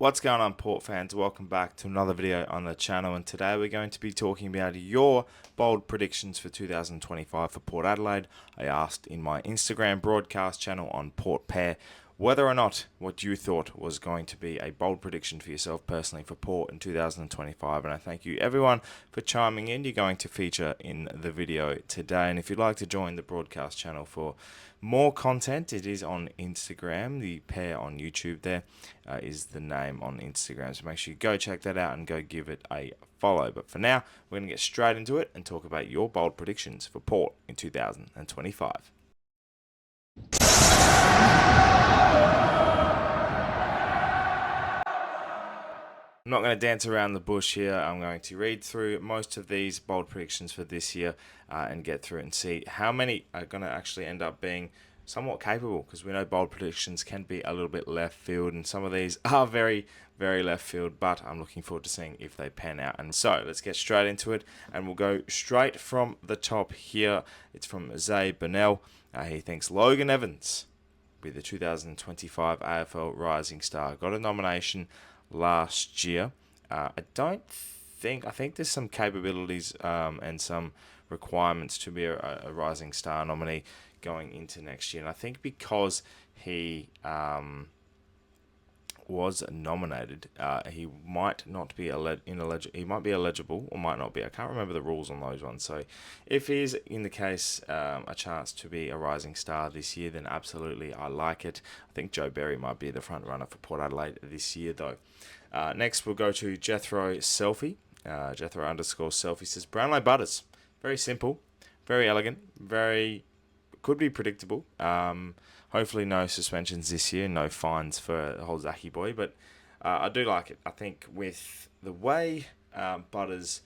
What's going on, Port fans? Welcome back to another video on the channel, and today we're going to be talking about your bold predictions for 2025 for Port Adelaide. I asked in my Instagram broadcast channel on ThePear whether or not what you thought was going to be a bold prediction for yourself personally for Port in 2025, and I thank you everyone for chiming in. You're going to feature in the video today, and if you'd like to join the broadcast channel for more content, it is on Instagram. ThePear on YouTube there is the name on Instagram, so make sure you go check that out and go give it a follow. But for now, we're going to get straight into it and talk about your bold predictions for Port in 2025. I'm not going to dance around the bush here. I'm going to read through most of these bold predictions for this year and get through it and see how many are going to actually end up being somewhat capable, because we know bold predictions can be a little bit left field, and some of these are very, very left field, but I'm looking forward to seeing if they pan out. And so let's get straight into it, and we'll go straight from the top here. It's from Zay Burnell. He thinks Logan Evans with the 2025 AFL Rising Star. Got a nomination last year. I think there's some capabilities and some requirements to be a Rising Star nominee going into next year. And I think because he was nominated, he might not be ineligible. He might be eligible or might not be. I can't remember the rules on those ones. So if he is in the case a chance to be a Rising Star this year, then absolutely I like it. I think Joe Berry might be the front runner for Port Adelaide this year though. Next we'll go to Jethro Selfie. Jethro _ Selfie says Brownlow Butters. Very simple, very elegant, could be predictable. Hopefully no suspensions this year, no fines for the whole Zachy boy, but I do like it. I think with the way Butters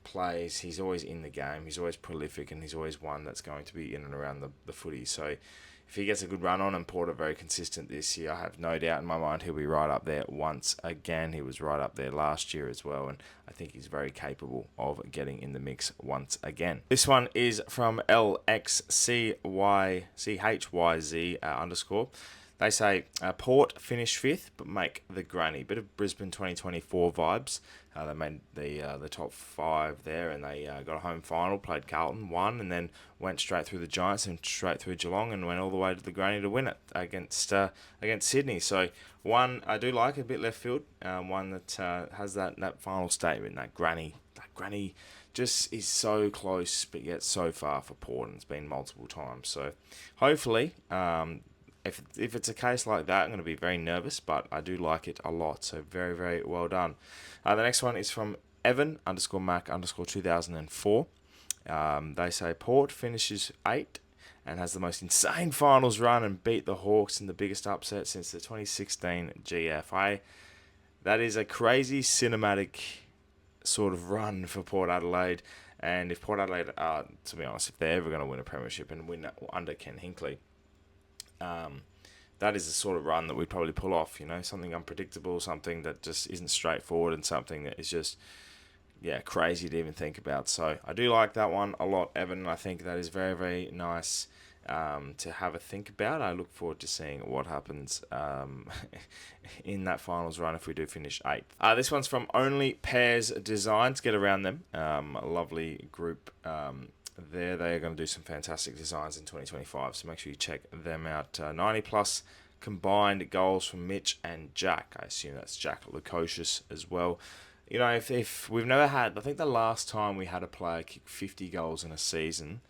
plays, he's always in the game, he's always prolific, and he's always one that's going to be in and around the footy. So if he gets a good run on and Port are very consistent this year, I have no doubt in my mind he'll be right up there once again. He was right up there last year as well, and I think he's very capable of getting in the mix once again. This one is from LXCHYZ _. They say Port finish 5th but make the granny. Bit of Brisbane 2024 vibes. They made the top 5 there, and they got a home final, played Carlton, won, and then went straight through the Giants and straight through Geelong and went all the way to the granny to win it against Sydney. So one I do like, a bit left field, one that has that final statement, that granny just is so close but yet so far for Port, and it's been multiple times. So hopefully, if it's a case like that, I'm going to be very nervous, but I do like it a lot. So very, very well done. The next one is from Evan _Mac _ 2004. They say Port finishes 8th and has the most insane finals run and beat the Hawks in the biggest upset since the 2016 GFA. That is a crazy cinematic sort of run for Port Adelaide. And if Port Adelaide are, to be honest, if they're ever going to win a premiership and win under Ken Hinkley, that is the sort of run that we'd probably pull off, something unpredictable, something that just isn't straightforward, and something that is just, crazy to even think about. So I do like that one a lot, Evan, and I think that is very, very nice to have a think about. I look forward to seeing what happens in that finals run if we do finish 8th. This one's from Only Pairs Designs. Get around them. A lovely group there. They are going to do some fantastic designs in 2025, so make sure you check them out. 90 plus combined goals from Mitch and Jack. I assume that's Jack Lukosius as well. If we've never had, I think the last time we had a player kick 50 goals in a season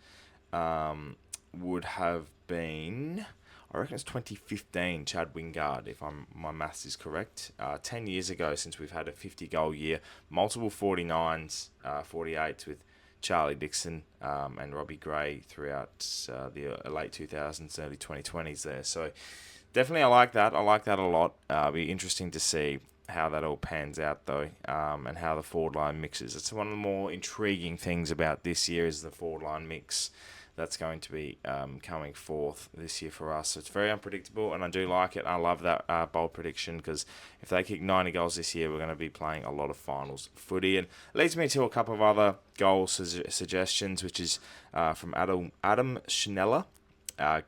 would have been, I reckon it's 2015, Chad Wingard, if my maths is correct. 10 years ago since we've had a 50 goal year, multiple 49s, 48s with Charlie Dixon and Robbie Gray throughout the late 2000s, early 2020s there. So definitely I like that. I like that a lot. It'll be interesting to see how that all pans out though, and how the forward line mixes. It's one of the more intriguing things about this year is the forward line mix that's going to be coming forth this year for us. So it's very unpredictable, and I do like it. I love that bold prediction, because if they kick 90 goals this year, we're going to be playing a lot of finals footy. And it leads me to a couple of other goal suggestions, which is from Adam Schneller.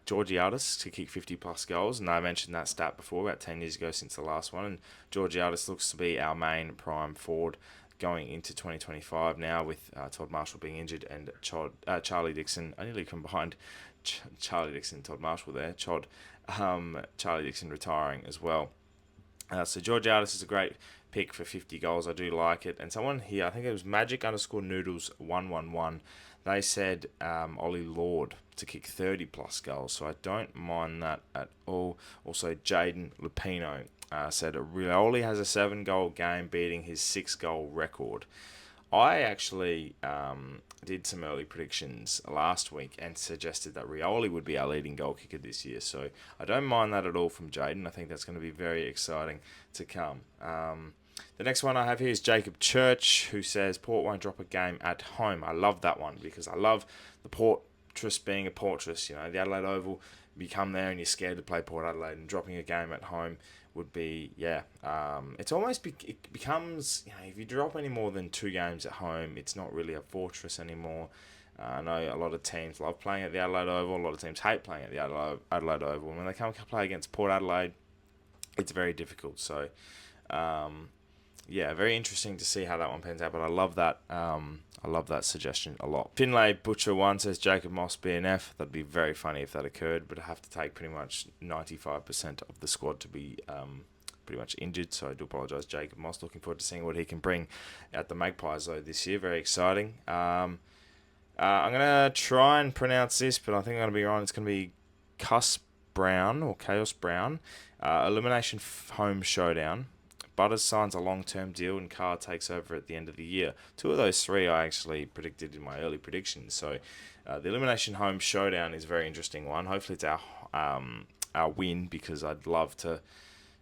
Georgiades to kick 50 plus goals, and I mentioned that stat before, about 10 years ago since the last one. And Georgiades looks to be our main prime forward going into 2025 now, with Todd Marshall being injured and Charlie Dixon. I nearly combined Charlie Dixon and Todd Marshall there. Charlie Dixon retiring as well. So Georgiades is a great pick for 50 goals. I do like it. And someone here, I think it was Magic_Noodles111, they said Ollie Lord to kick 30 plus goals. So I don't mind that at all. Also, Jaden Lupino said Rioli has a 7-goal game, beating his 6-goal record. I actually did some early predictions last week and suggested that Rioli would be our leading goal kicker this year. So I don't mind that at all from Jaden. I think that's going to be very exciting to come. The next one I have here is Jacob Church, who says Port won't drop a game at home. I love that one because I love the Portress being a Portress. You know, the Adelaide Oval, you come there and you're scared to play Port Adelaide, and dropping a game at home would be, it's almost, it becomes, you know, if you drop any more than 2 games at home, it's not really a fortress anymore. I know a lot of teams love playing at the Adelaide Oval, a lot of teams hate playing at the Adelaide Oval. And when they come play against Port Adelaide, it's very difficult. So, very interesting to see how that one pans out, but I love that. I love that suggestion a lot. Finlay Butcher 1 says Jacob Moss BNF. That'd be very funny if that occurred, but I have to take pretty much 95% of the squad to be pretty much injured, so I do apologise, Jacob Moss. Looking forward to seeing what he can bring at the Magpies though this year. Very exciting. I'm going to try and pronounce this, but I think I'm going to be wrong. It's going to be Chaos Brown. Elimination Home Showdown. Butters signs a long-term deal and Carr takes over at the end of the year. 2 of those 3 I actually predicted in my early predictions. So the Elimination Home Showdown is a very interesting one. Hopefully it's our win, because I'd love to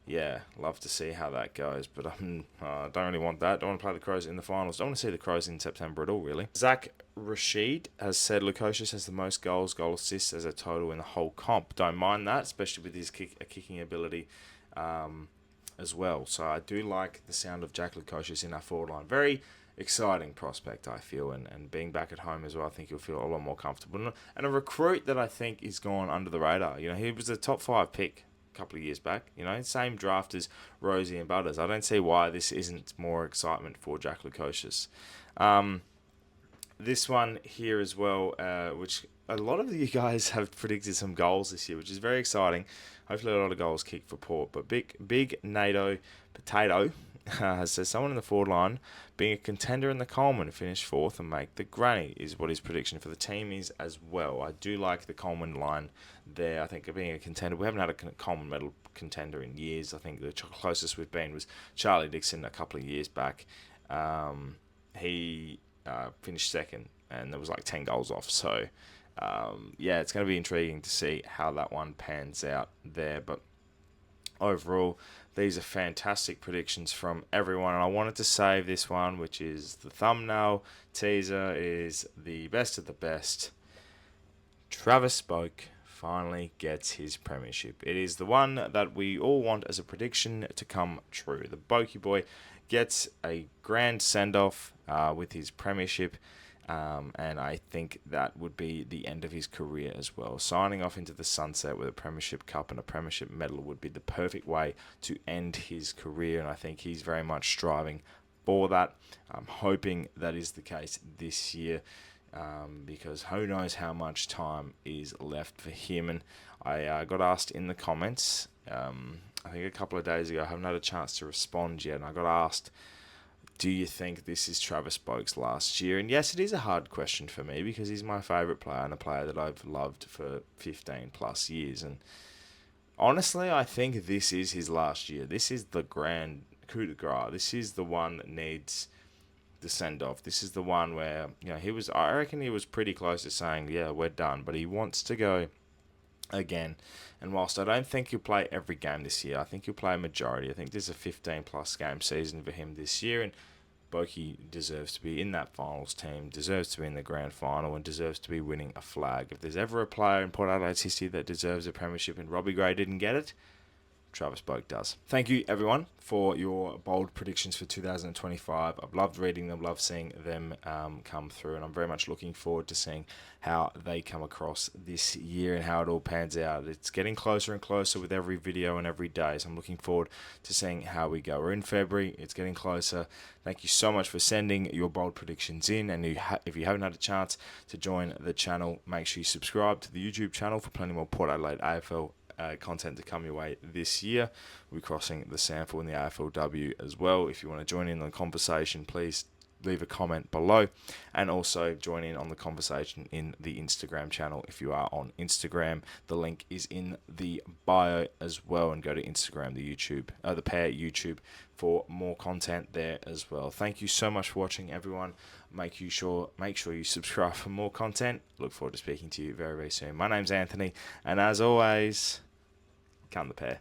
see how that goes. But I don't really want that. Don't want to play the Crows in the finals. Don't want to see the Crows in September at all, really. Zach Rashid has said Lukosius has the most goal assists as a total in the whole comp. Don't mind that, especially with his kicking ability. As well. So I do like the sound of Jack Lukosius in our forward line. Very exciting prospect, I feel, and being back at home as well, I think he'll feel a lot more comfortable. And a recruit that I think is gone under the radar. You know, he was a top 5 pick a couple of years back. You know, same draft as Rosie and Butters. I don't see why this isn't more excitement for Jack Lukosius. This one here as well, which a lot of you guys have predicted some goals this year, which is very exciting. Hopefully a lot of goals kicked for Port. But Big NATO Potato says someone in the forward line being a contender in the Coleman, finish 4th and make the granny is what his prediction for the team is as well. I do like the Coleman line there. I think being a contender, we haven't had a Coleman medal contender in years. I think the closest we've been was Charlie Dixon a couple of years back. He finished 2nd and there was like 10 goals off. So it's going to be intriguing to see how that one pans out there. But overall, these are fantastic predictions from everyone. And I wanted to save this one, which is the thumbnail teaser, is the best of the best. Travis Boak finally gets his premiership. It is the one that we all want as a prediction to come true. The Boaky boy gets a grand send-off with his premiership. And I think that would be the end of his career as well. Signing off into the sunset with a Premiership Cup and a Premiership medal would be the perfect way to end his career, and I think he's very much striving for that. I'm hoping that is the case this year, because who knows how much time is left for him. And I got asked in the comments, I think a couple of days ago, I haven't had a chance to respond yet, and I got asked, do you think this is Travis Boak's last year? And yes, it is a hard question for me because he's my favourite player and a player that I've loved for 15 plus years. And honestly, I think this is his last year. This is the grand coup de grace. This is the one that needs the send-off. This is the one where, I reckon he was pretty close to saying, yeah, we're done. But he wants to go again. And whilst I don't think he'll play every game this year, I think he'll play a majority. I think there's a 15 plus game season for him this year, and Boakey deserves to be in that finals team, deserves to be in the grand final, and deserves to be winning a flag. If there's ever a player in Port Adelaide's history that deserves a premiership and Robbie Gray didn't get it, Travis Boak does. Thank you, everyone, for your bold predictions for 2025. I've loved reading them, loved seeing them come through, and I'm very much looking forward to seeing how they come across this year and how it all pans out. It's getting closer and closer with every video and every day, so I'm looking forward to seeing how we go. We're in February. It's getting closer. Thank you so much for sending your bold predictions in, and if you haven't had a chance to join the channel, make sure you subscribe to the YouTube channel for plenty more Port Adelaide AFL content to come your way this year. We'll be crossing the sample in the AFLW as well. If you want to join in on the conversation, please leave a comment below, and also join in on the conversation in the Instagram channel if you are on Instagram. The link is in the bio as well, and go to Instagram, ThePear YouTube, for more content there as well. Thank you so much for watching, everyone. Make sure you subscribe for more content. Look forward to speaking to you very, very soon. My name's Anthony, and as always, come the pair.